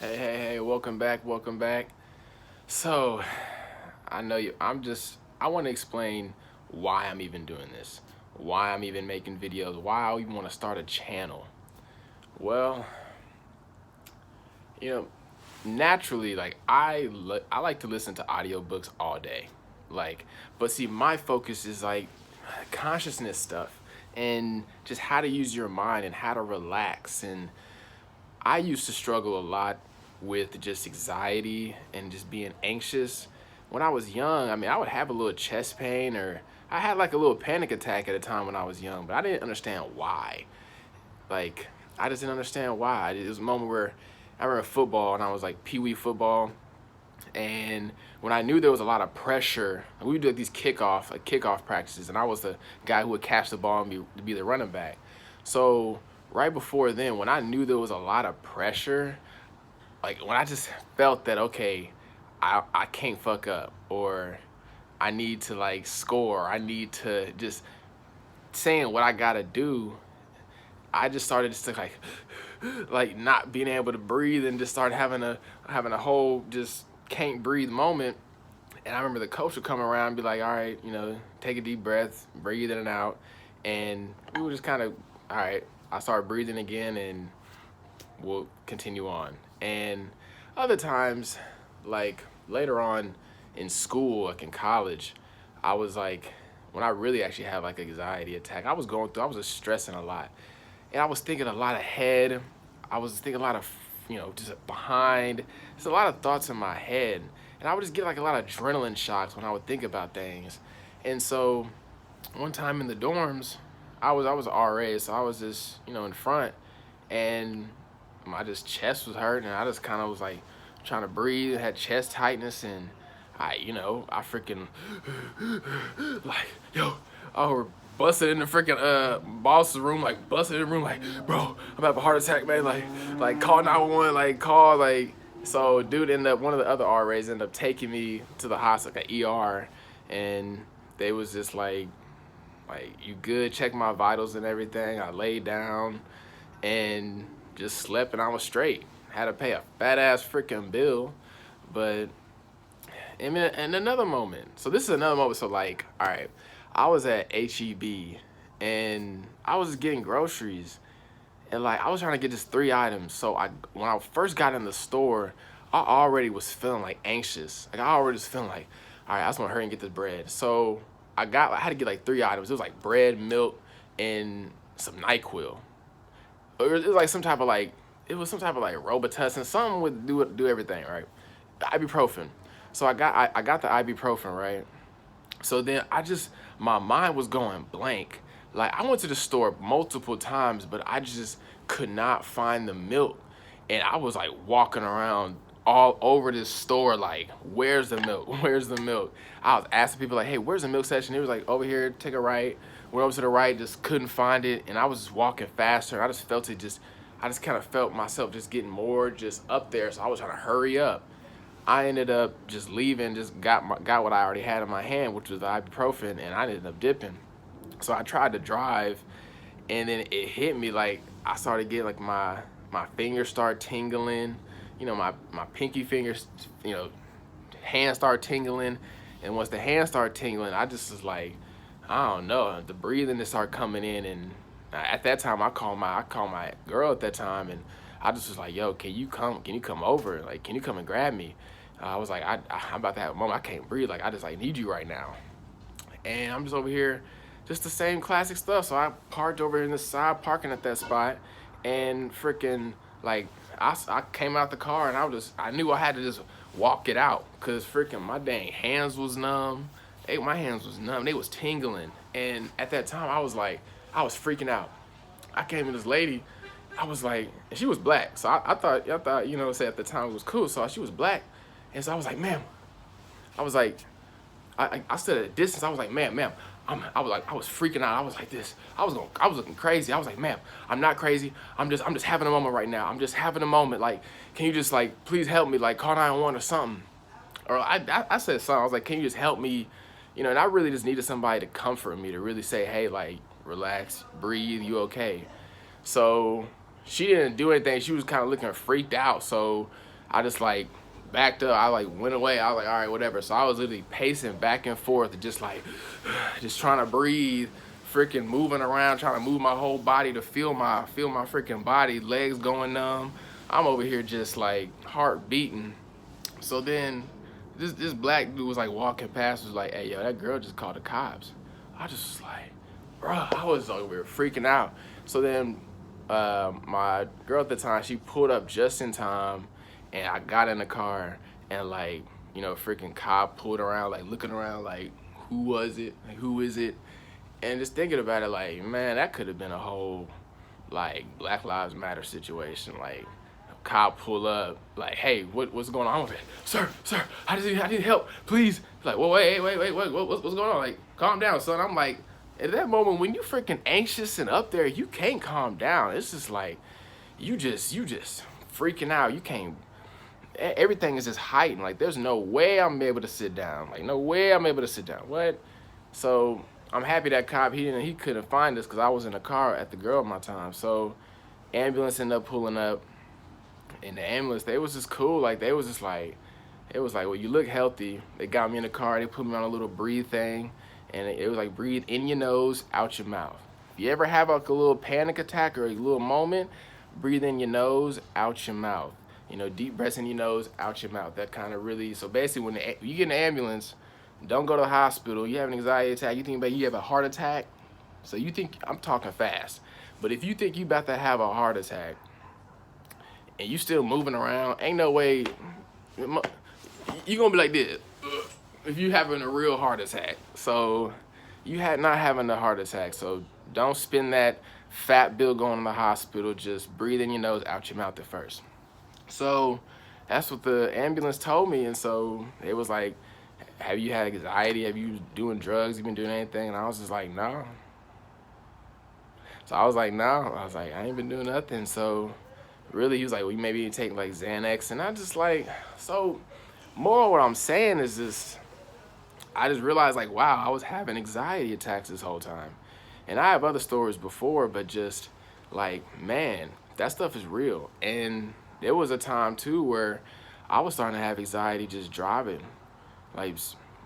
Hey, welcome back, welcome back. So, I know you, I want to explain why I'm even doing this, why I'm even making videos, why I even want to start a channel. Well, you know, naturally, like, I like to listen to audiobooks all day. But see, my focus is like consciousness stuff and just how to use your mind and how to relax. And I used to struggle a lot with just anxiety and just being anxious. When I was young, I mean, I would have a little chest pain or I had like a little panic attack at a time when I was young, but I didn't understand why. Like, I just didn't understand why. It was a moment where I remember football and I was like pee-wee football. And when I knew there was a lot of pressure, we would do like these kickoff practices, and I was the guy who would catch the ball and be the running back. So right before then, when I knew there was a lot of pressure, like when I just felt that okay, I can't fuck up, or I need to like score, I need to just saying what I gotta do, I just started just to like not being able to breathe and just start having a whole just can't breathe moment. And I remember the coach would come around and be like, all right, take a deep breath, breathe in and out. And we would just kind of, all right, I started breathing again and we'll continue on. And other times, like later on in school, like in college, I was like, when I really actually had like anxiety attack, I was just stressing a lot. And I was thinking a lot ahead. I was thinking a lot of, just behind. There's a lot of thoughts in my head. And I would just get like a lot of adrenaline shocks when I would think about things. And so one time in the dorms, I was RA, so I was just, in front and my just chest was hurting and I just kind of was like trying to breathe, had chest tightness and I freaking like, yo, I busted in the freaking boss's room, like busted in the room, like, bro, I'm having a heart attack, man. Like call 911, like call like. So dude ended up one of the other RAs ended up taking me to the hospital, like a ER, and they was just like you good? Check my vitals and everything. I laid down and just slept and I was straight. Had to pay a fat ass freaking bill, but and another moment. So this is another moment. So like, all right, I was at HEB and I was getting groceries and like I was trying to get just 3 items. So when I first got in the store, I already was feeling like anxious. Like I already was feeling like, all right, I just want to hurry and get this bread. So I had to get like 3 items. It was like bread, milk, and some NyQuil. It was like some type of like it was some type of like Robitussin. Something would do everything right. Ibuprofen. So I got the ibuprofen right. So then my mind was going blank. Like I went to the store multiple times, but I just could not find the milk. And I was like walking around all over this store like, where's the milk? Where's the milk? I was asking people like, hey, where's the milk section? He was like, over here, take a right. Went over to the right, just couldn't find it. And I was just walking faster. I just kind of felt myself just getting more just up there. So I was trying to hurry up. I ended up just leaving, just got what I already had in my hand, which was the ibuprofen, and I ended up dipping. So I tried to drive, and then it hit me like I started getting like my fingers start tingling, my pinky fingers, hands start tingling, and once the hands start tingling, I just was like, I don't know, the breathing just started coming in, and at that time I called my girl at that time, and I just was like, yo, can you come over, like can you come and grab me? I was like, I'm about to have a moment, I can't breathe, like I just like need you right now, and I'm just over here, just the same classic stuff. So I parked over in the side parking at that spot, and freaking like I came out the car and I knew I had to just walk it out because freaking my dang hands was numb. My hands was numb. They was tingling, and at that time I was freaking out. I came to this lady. I was like, and she was black, so I thought, say at the time it was cool. So she was black, and so I was like, ma'am, I was like, I stood at a distance. I was like, ma'am. I was freaking out. I was like this. I was looking crazy. I was like, ma'am, I'm not crazy. I'm just having a moment right now. I'm just having a moment. Like, can you just like, please help me? Like, call 911 or something. Or I said something. I was like, can you just help me? And I really just needed somebody to comfort me, to really say, hey, like, relax, breathe, you okay? So she didn't do anything. She was kind of looking freaked out. So I just like backed up. I like went away. I was like, all right, whatever. So I was literally pacing back and forth, just like, just trying to breathe, freaking moving around, trying to move my whole body to feel my freaking body, legs going numb. I'm over here just like heart beating. So then this black dude was like walking past, was like, hey yo, that girl just called the cops. I just was like, bruh, I was over here freaking out. So then my girl at the time, she pulled up just in time, and I got in the car, and like, you know, freaking cop pulled around, like looking around, like, who was it? Like, who is it? And just thinking about it, like, man, that could have been a whole like Black Lives Matter situation. Like, cop pull up, like, hey, what's going on? I'm like, sir, I need help, please. He's like, well, wait, what's going on? Like, calm down, son. I'm like, at that moment, when you freaking anxious and up there, you can't calm down. It's just like, you just freaking out. You can't, everything is just heightened. Like, there's no way I'm able to sit down. Like, no way I'm able to sit down. What? So I'm happy that cop, he couldn't find us because I was in a car at the girl at my time. So ambulance ended up pulling up. In the ambulance, they was just cool. Like, they was just like, it was like, well, you look healthy. They got me in the car. They put me on a little breathe thing, and it was like, breathe in your nose, out your mouth. If you ever have like a little panic attack or a little moment, breathe in your nose, out your mouth. You know, deep breaths in your nose, out your mouth. That kind of really, so basically when you get in the ambulance, don't go to the hospital. You have an anxiety attack, you think about you have a heart attack. So you think, I'm talking fast, but if you think you about to have a heart attack, and you still moving around, ain't no way you gonna be like this if you having a real heart attack. So you had not having a heart attack. So don't spend that fat bill going to the hospital. Just breathe in your nose, out your mouth at first. So that's what the ambulance told me. And so it was like, have you had anxiety? Have you doing drugs? You been doing anything? And I was just like, no. So I was like, no. I was like, I ain't been doing nothing. So really, he was like, well, you maybe take like Xanax. And I just like, so more what I'm saying is this, I just realized like, wow, I was having anxiety attacks this whole time. And I have other stories before, but just like, man, that stuff is real. And there was a time too where I was starting to have anxiety just driving. Like,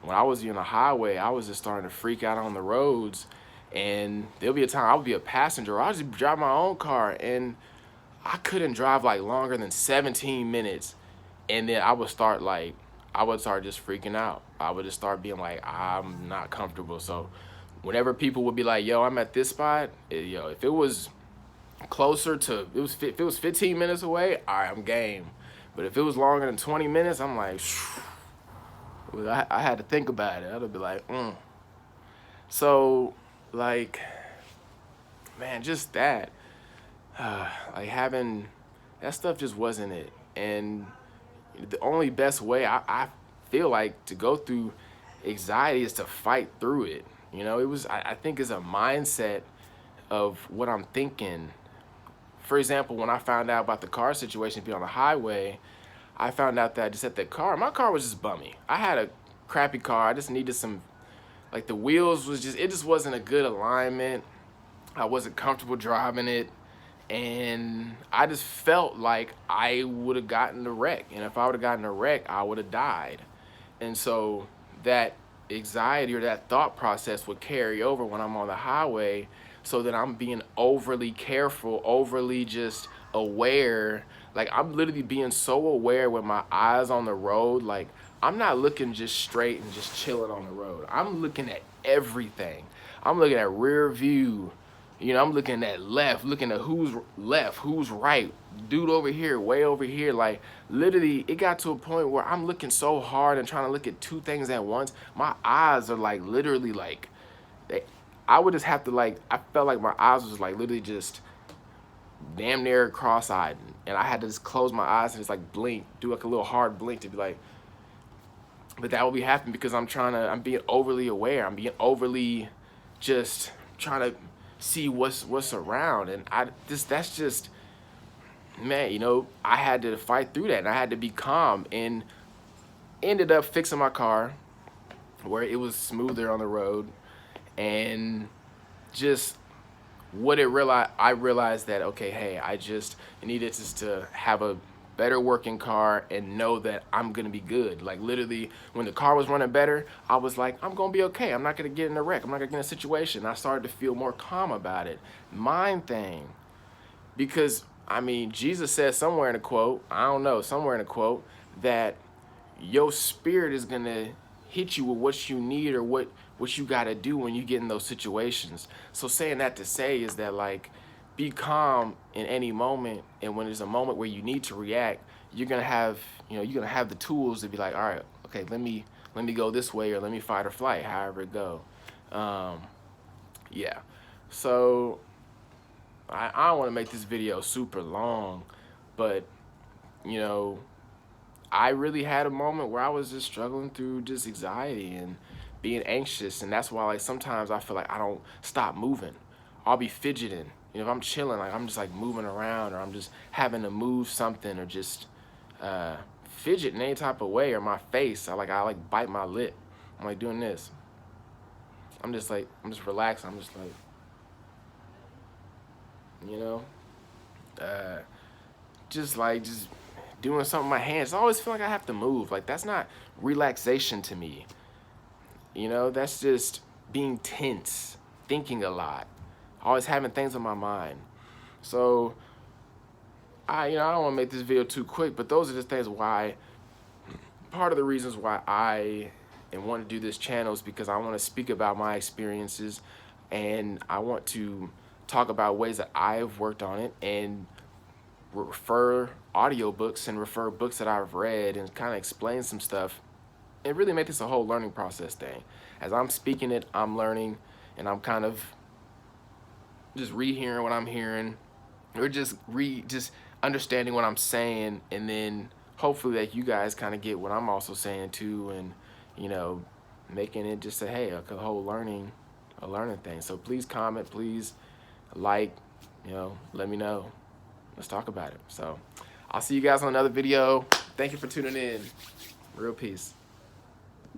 when I was on the highway, I was just starting to freak out on the roads. And there'll be a time I would be a passenger, I would just drive my own car, and I couldn't drive like longer than 17 minutes. And then I would start just freaking out. I would just start being like, I'm not comfortable. So whenever people would be like, yo, I'm at this spot, if it was closer to, if it was 15 minutes away, all right, I'm game. But if it was longer than 20 minutes, I'm like, I had to think about it. I'd be like, So, like, man, just that. Like, having that stuff just wasn't it. And the only best way I feel like to go through anxiety is to fight through it. You know, I think it's a mindset of what I'm thinking. For example, when I found out about the car situation being on the highway, I found out that just at the car, my car was just bummy. I had a crappy car. I just needed some, like, the wheels was just, it just wasn't a good alignment. I wasn't comfortable driving it. And I just felt like I would have gotten a wreck. And if I would have gotten a wreck, I would have died. And so that anxiety or that thought process would carry over when I'm on the highway, so that I'm being overly careful, overly just aware. Like, I'm literally being so aware with my eyes on the road. Like, I'm not looking just straight and just chilling on the road. I'm looking at everything. I'm looking at rear view. You know, I'm looking at left, looking at who's left, who's right, dude over here, way over here. Like, literally, it got to a point where I'm looking so hard and trying to look at two things at once. My eyes are like literally like, I would just have to like, I felt like my eyes was like literally just damn near cross-eyed. And I had to just close my eyes and just like blink, do like a little hard blink to be like, but that would be happening because I'm being overly aware. I'm being overly just trying to see what's around. And that's just, man, you know, I had to fight through that, and I had to be calm, and ended up fixing my car where it was smoother on the road. And just I realized that, okay, hey, I just needed just to have a better working car and know that I'm gonna be good. Like literally when the car was running better, I was like, I'm gonna be okay. I'm not gonna get in a wreck. I'm not gonna get in a situation. I started to feel more calm about it. Mind thing. Because I mean, Jesus said somewhere in a quote, I don't know, somewhere in a quote, that your spirit is gonna hit you with what you need or what you gotta do when you get in those situations. So saying that to say is that like, be calm in any moment, and when there's a moment where you need to react, you're gonna have, you know, you're gonna have the tools to be like, all right, okay, let me go this way, or let me fight or flight, however it go. Yeah. So I don't want to make this video super long, but you know, I really had a moment where I was just struggling through just anxiety and being anxious, and that's why like sometimes I feel like I don't stop moving. I'll be fidgeting. You know, if I'm chilling, like I'm just like moving around, or I'm just having to move something, or just fidget in any type of way, or my face. I like bite my lip. I'm like doing this. I'm just relaxing. I'm just like, you know, just doing something with my hands. I always feel like I have to move. Like that's not relaxation to me. You know, that's just being tense, thinking a lot, always having things on my mind. So I don't want to make this video too quick, but those are just things why, part of the reasons why I want to do this channel is because I want to speak about my experiences, and I want to talk about ways that I've worked on it, and refer audiobooks and refer books that I've read, and kind of explain some stuff and really make this a whole learning process thing. As I'm speaking it, I'm learning, and I'm kind of just rehearing what I'm hearing, or just understanding what I'm saying, and then hopefully that you guys kind of get what I'm also saying too, and you know, making it just a whole learning thing. So please comment, please like, you know, let me know. Let's talk about it. So I'll see you guys on another video. Thank you for tuning in. Real peace.